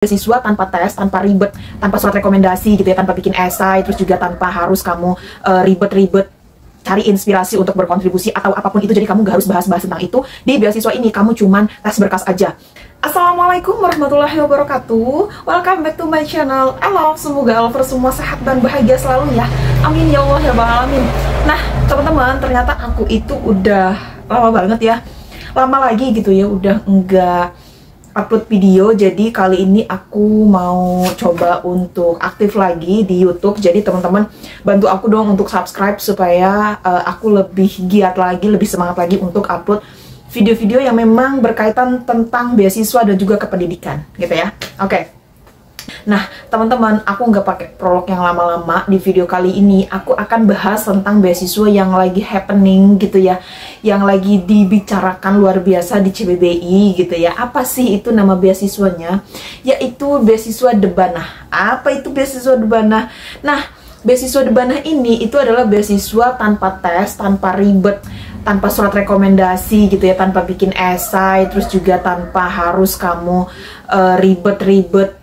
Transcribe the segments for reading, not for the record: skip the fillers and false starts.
Beasiswa tanpa tes, tanpa ribet, tanpa surat rekomendasi gitu ya, tanpa bikin esai, terus juga tanpa harus kamu ribet-ribet cari inspirasi untuk berkontribusi atau apapun itu. Jadi kamu gak harus bahas-bahas tentang itu. Di beasiswa ini kamu cuman tes berkas aja. Assalamualaikum warahmatullahi wabarakatuh. Welcome back to my channel. Semoga Alver semua sehat dan bahagia selalu ya. Amin ya Allah ya Rabbal alamin. Nah teman-teman, ternyata aku itu udah lama banget ya, lama lagi gitu ya, udah enggak upload video. Jadi kali ini aku mau coba untuk aktif lagi di YouTube. Jadi teman-teman bantu aku dong untuk subscribe supaya aku lebih giat lagi, lebih semangat lagi untuk upload video-video yang memang berkaitan tentang beasiswa dan juga kependidikan gitu ya. Oke. Nah teman-teman, aku nggak pakai prolog yang lama-lama. Di video kali ini aku akan bahas tentang beasiswa yang lagi happening gitu ya, yang lagi dibicarakan luar biasa di CBBI gitu ya. Apa sih itu nama beasiswanya? Yaitu beasiswa Debanah. Apa itu beasiswa Debanah? Nah, beasiswa Debanah ini itu adalah beasiswa tanpa tes, tanpa ribet, tanpa surat rekomendasi gitu ya, tanpa bikin esai, terus juga tanpa harus kamu ribet-ribet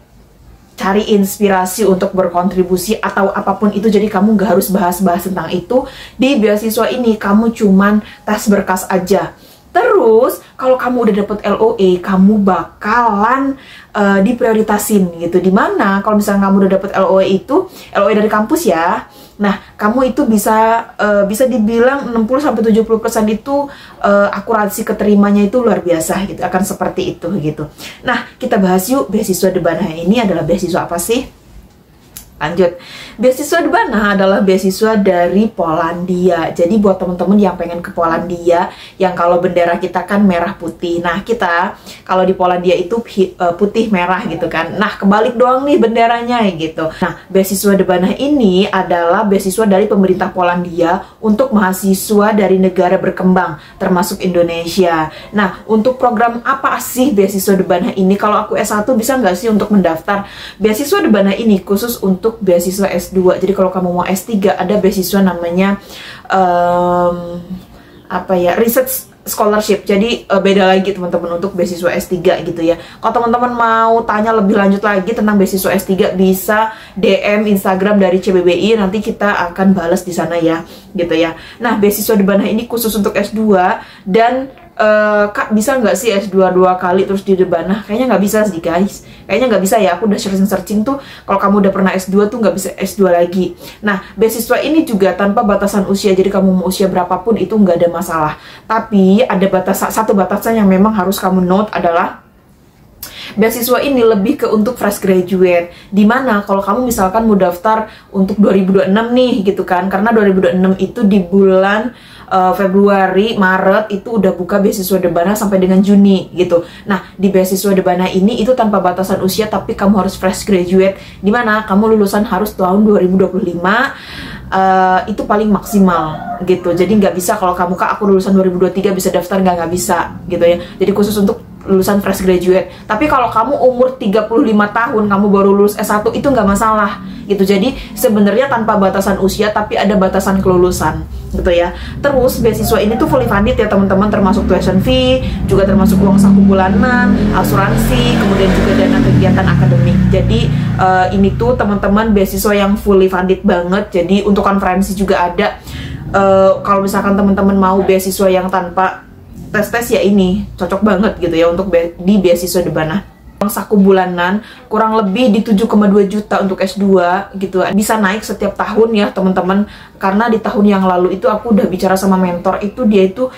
cari inspirasi untuk berkontribusi atau apapun itu. Jadi kamu gak harus bahas-bahas tentang itu. Di beasiswa ini kamu cuman tes berkas aja. Terus kalau kamu udah dapet LOE, kamu bakalan diprioritasin gitu. Dimana kalau misalnya kamu udah dapet LOE itu, LOE dari kampus ya, nah kamu itu bisa dibilang 60-70% itu akurasi keterimanya itu luar biasa gitu, akan seperti itu gitu. Nah kita bahas yuk, beasiswa Debanah ini adalah beasiswa apa sih? Lanjut, beasiswa Debanah adalah beasiswa dari Polandia. Jadi buat teman-teman yang pengen ke Polandia, yang kalau bendera kita kan merah putih. Nah kita kalau di Polandia itu putih merah gitu kan. Nah kebalik doang nih benderanya gitu. Nah beasiswa Debanah ini adalah beasiswa dari pemerintah Polandia untuk mahasiswa dari negara berkembang termasuk Indonesia. Nah untuk program apa sih beasiswa Debanah ini? Kalau aku S1 bisa nggak sih untuk mendaftar? Beasiswa Debanah ini khusus untuk beasiswa S2. Jadi kalau kamu mau S3 ada beasiswa namanya research scholarship. Jadi beda lagi teman-teman untuk beasiswa S3 gitu ya. Kalau teman-teman mau tanya lebih lanjut lagi tentang beasiswa S3 bisa DM Instagram dari CBBI, nanti kita akan balas di sana ya gitu ya. Nah beasiswa Debanah ini khusus untuk S2 dan Kak bisa nggak sih S2 2 kali terus di Debanah? Kayaknya nggak bisa sih guys, kayaknya nggak bisa ya. Aku udah searching tuh, kalau kamu udah pernah S2 tuh nggak bisa S2 lagi. Nah beasiswa ini juga tanpa batasan usia, jadi kamu mau usia berapapun itu nggak ada masalah. Tapi ada satu batasan yang memang harus kamu note adalah beasiswa ini lebih ke untuk fresh graduate. Dimana kalau kamu misalkan mau daftar untuk 2026 nih gitu kan, karena 2026 itu di bulan Februari, Maret itu udah buka beasiswa Debanah sampai dengan Juni gitu. Nah di beasiswa Debanah ini itu tanpa batasan usia, tapi kamu harus fresh graduate. Dimana kamu lulusan harus tahun 2025, itu paling maksimal gitu. Jadi nggak bisa kalau kamu, Kak aku lulusan 2023 bisa daftar, nggak bisa gitu ya. Jadi khusus untuk lulusan fresh graduate. Tapi kalau kamu umur 35 tahun, kamu baru lulus S1 itu nggak masalah gitu. Jadi sebenarnya tanpa batasan usia, tapi ada batasan kelulusan gitu ya. Terus beasiswa ini tuh fully funded ya teman-teman, termasuk tuition fee, juga termasuk uang saku bulanan, asuransi, kemudian juga dana kegiatan akademik. Jadi ini tuh teman-teman beasiswa yang fully funded banget. Jadi untuk konferensi juga ada. Kalau misalkan teman-teman mau beasiswa yang tanpa tes ya ini cocok banget gitu ya untuk di beasiswa Debanah. Uang saku bulanan kurang lebih di 7,2 juta untuk S2 gitu. Bisa naik setiap tahun ya teman-teman, karena di tahun yang lalu itu aku udah bicara sama mentor, itu dia itu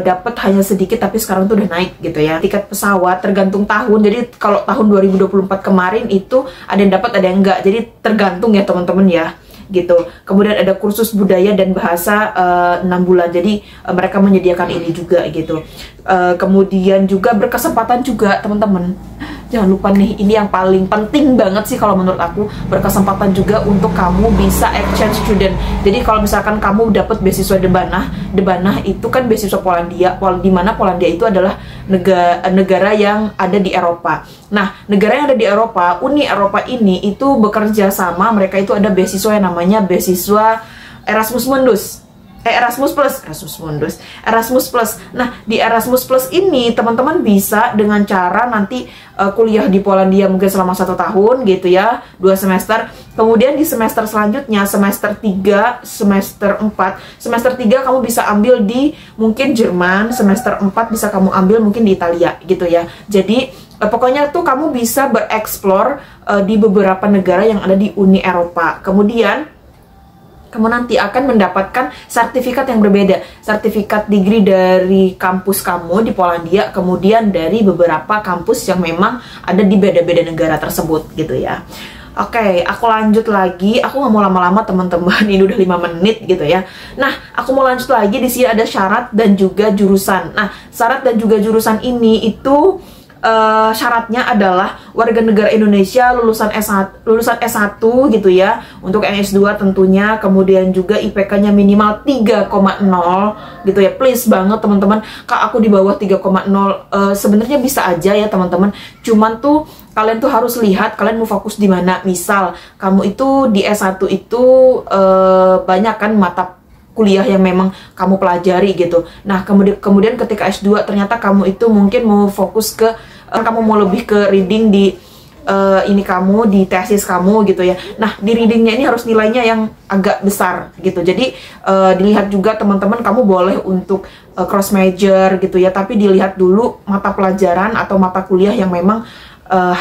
dapat hanya sedikit tapi sekarang tuh udah naik gitu ya. Tiket pesawat tergantung tahun. Jadi kalau tahun 2024 kemarin itu ada yang dapat ada yang enggak. Jadi tergantung ya teman-teman ya gitu. Kemudian ada kursus budaya dan bahasa 6 bulan. Jadi mereka menyediakan ini juga gitu. Kemudian juga berkesempatan juga teman-teman. Jangan lupa nih, ini yang paling penting banget sih kalau menurut aku, berkesempatan juga untuk kamu bisa exchange student. Jadi kalau misalkan kamu dapat beasiswa Debanah itu kan beasiswa Polandia, di mana Polandia itu adalah negara yang ada di Eropa. Nah, negara yang ada di Eropa, Uni Eropa ini itu bekerja sama, mereka itu ada beasiswa yang namanya beasiswa Erasmus Mundus. Erasmus Plus. Nah, di Erasmus Plus ini teman-teman bisa dengan cara nanti kuliah di Polandia mungkin selama 1 tahun gitu ya, 2 semester. Kemudian di semester selanjutnya, semester 3, semester 4. Semester 3 kamu bisa ambil di mungkin Jerman, semester 4 bisa kamu ambil mungkin di Italia gitu ya. Jadi pokoknya tuh kamu bisa bereksplor di beberapa negara yang ada di Uni Eropa. Kemudian kamu nanti akan mendapatkan sertifikat yang berbeda, sertifikat degree dari kampus kamu di Polandia, kemudian dari beberapa kampus yang memang ada di beda-beda negara tersebut gitu ya. Oke, aku lanjut lagi. Aku nggak mau lama-lama teman-teman, ini udah 5 menit gitu ya. Nah, aku mau lanjut lagi. Di sini ada syarat dan juga jurusan. Nah, syarat dan juga jurusan ini itu syaratnya adalah warga negara Indonesia lulusan S1 gitu ya. Untuk yang S2 tentunya, kemudian juga IPK-nya minimal 3,0 gitu ya. Please banget teman-teman, Kak aku di bawah 3,0 sebenarnya bisa aja ya teman-teman. Cuman tuh kalian tuh harus lihat kalian mau fokus di mana. Misal kamu itu di S1 itu banyak kan mata kuliah yang memang kamu pelajari gitu. Nah, kemudian ketika S2 ternyata kamu itu mungkin mau fokus ke kamu mau lebih ke reading di ini kamu di tesis kamu gitu ya. Nah, di readingnya ini harus nilainya yang agak besar gitu. Jadi dilihat juga teman-teman, kamu boleh untuk cross major gitu ya, tapi dilihat dulu mata pelajaran atau mata kuliah yang memang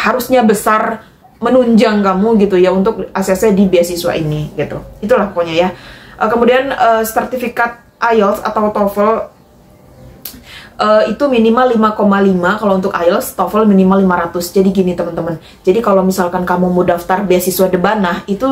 harusnya besar menunjang kamu gitu ya untuk ACC di beasiswa ini gitu. Itulah pokoknya ya. Kemudian sertifikat IELTS atau TOEFL itu minimal 5,5 kalau untuk IELTS, TOEFL minimal 500. Jadi gini teman-teman, jadi kalau misalkan kamu mau daftar beasiswa Debanah itu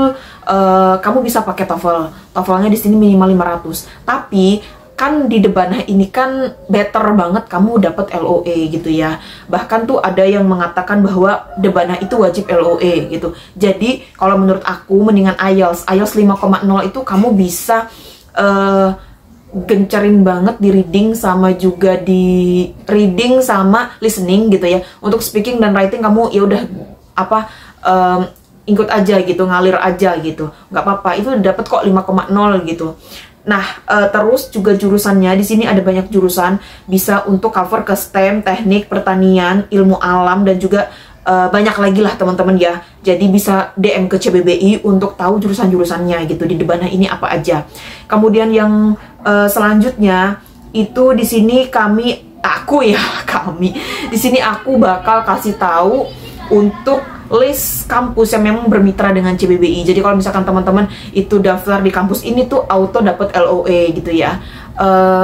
kamu bisa pakai TOEFL-nya di sini minimal 500. Tapi kan di Debanah ini kan better banget kamu dapat LOE gitu ya. Bahkan tuh ada yang mengatakan bahwa Debanah itu wajib LOE gitu. Jadi kalau menurut aku mendingan IELTS 5,0 itu kamu bisa gencarin banget di reading sama juga di reading sama listening gitu ya. Untuk speaking dan writing kamu ya udah apa ikut aja gitu, ngalir aja gitu, nggak apa-apa, itu dapat kok 5,0 gitu. Nah, terus juga jurusannya di sini ada banyak jurusan, bisa untuk cover ke STEM, teknik, pertanian, ilmu alam, dan juga banyak lagi lah teman-teman ya. Jadi bisa DM ke CBBI untuk tahu jurusan-jurusannya gitu di Debanah ini apa aja. Kemudian yang selanjutnya itu di sini di sini aku bakal kasih tahu untuk list kampus yang memang bermitra dengan CBBI. Jadi kalau misalkan teman-teman itu daftar di kampus ini tuh auto dapat LOE gitu ya.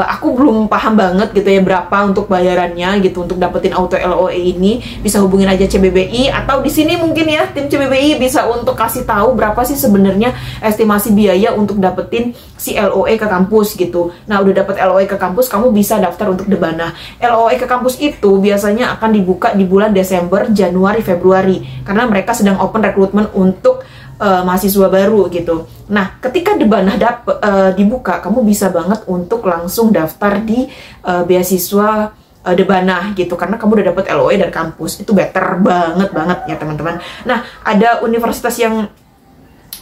Aku belum paham banget gitu ya berapa untuk bayarannya gitu untuk dapetin auto LOE ini. Bisa hubungin aja CBBI, atau di sini mungkin ya tim CBBI bisa untuk kasih tahu berapa sih sebenarnya estimasi biaya untuk dapetin si LOE ke kampus gitu. Nah, udah dapet LOE ke kampus, kamu bisa daftar untuk Debanah. LOE ke kampus itu biasanya akan dibuka di bulan Desember, Januari, Februari, karena mereka sedang open recruitment untuk mahasiswa baru gitu. Nah, ketika Debanah dibuka, kamu bisa banget untuk langsung daftar di beasiswa Debanah gitu, karena kamu udah dapet LOE dari kampus. Itu better banget ya teman-teman. Nah, ada universitas yang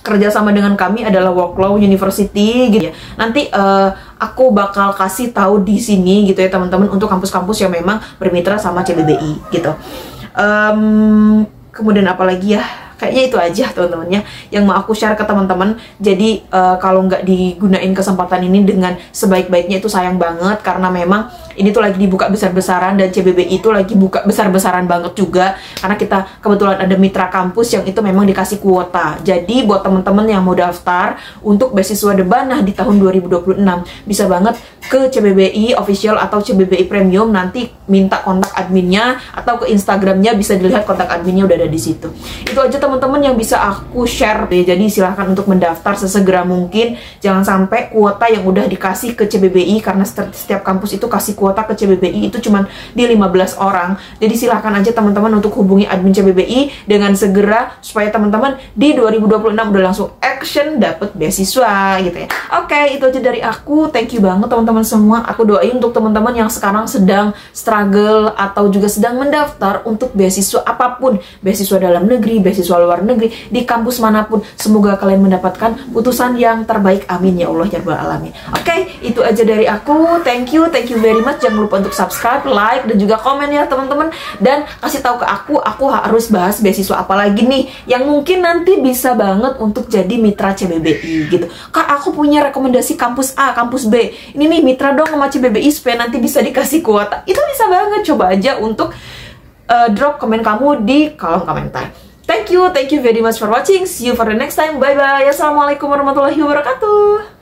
kerjasama dengan kami adalah Wroclaw University gitu ya. Nanti aku bakal kasih tahu di sini gitu ya teman-teman untuk kampus-kampus yang memang bermitra sama CBBI gitu. Kemudian apa lagi ya? Kayaknya itu aja teman-temannya yang mau aku share ke teman-teman. Jadi kalau nggak digunain kesempatan ini dengan sebaik-baiknya itu sayang banget, karena memang ini tuh lagi dibuka besar-besaran dan CBBI itu lagi buka besar-besaran banget juga, karena kita kebetulan ada mitra kampus yang itu memang dikasih kuota. Jadi buat teman-teman yang mau daftar untuk beasiswa Debanah di tahun 2026 bisa banget ke CBBI official atau CBBI Premium, nanti minta kontak adminnya atau ke Instagramnya, bisa dilihat kontak adminnya udah ada di situ. Itu aja teman-teman yang bisa aku share. Jadi silahkan untuk mendaftar sesegera mungkin, jangan sampai kuota yang udah dikasih ke CBBI, karena setiap kampus itu kasih kuota kuota ke CBBI itu cuma di 15 orang. Jadi silahkan aja teman-teman untuk hubungi admin CBBI dengan segera supaya teman-teman di 2026 udah langsung action dapat beasiswa gitu ya. Oke, itu aja dari aku. Thank you banget teman-teman semua. Aku doain untuk teman-teman yang sekarang sedang struggle atau juga sedang mendaftar untuk beasiswa apapun, beasiswa dalam negeri, beasiswa luar negeri, di kampus manapun, semoga kalian mendapatkan putusan yang terbaik. Amin ya Allah ya Rabbal alamin. Oke, itu aja dari aku. Thank you very much. Jangan lupa untuk subscribe, like, dan juga komen ya teman-teman. Dan kasih tahu ke aku harus bahas beasiswa apa lagi nih yang mungkin nanti bisa banget untuk jadi mitra CBBI gitu. Kak, aku punya rekomendasi kampus A, kampus B. Ini nih mitra dong sama CBBI supaya nanti bisa dikasih kuota. Itu bisa banget. Coba aja untuk drop komen kamu di kolom komentar. Thank you very much for watching. See you for the next time. Bye bye. Assalamualaikum warahmatullahi wabarakatuh.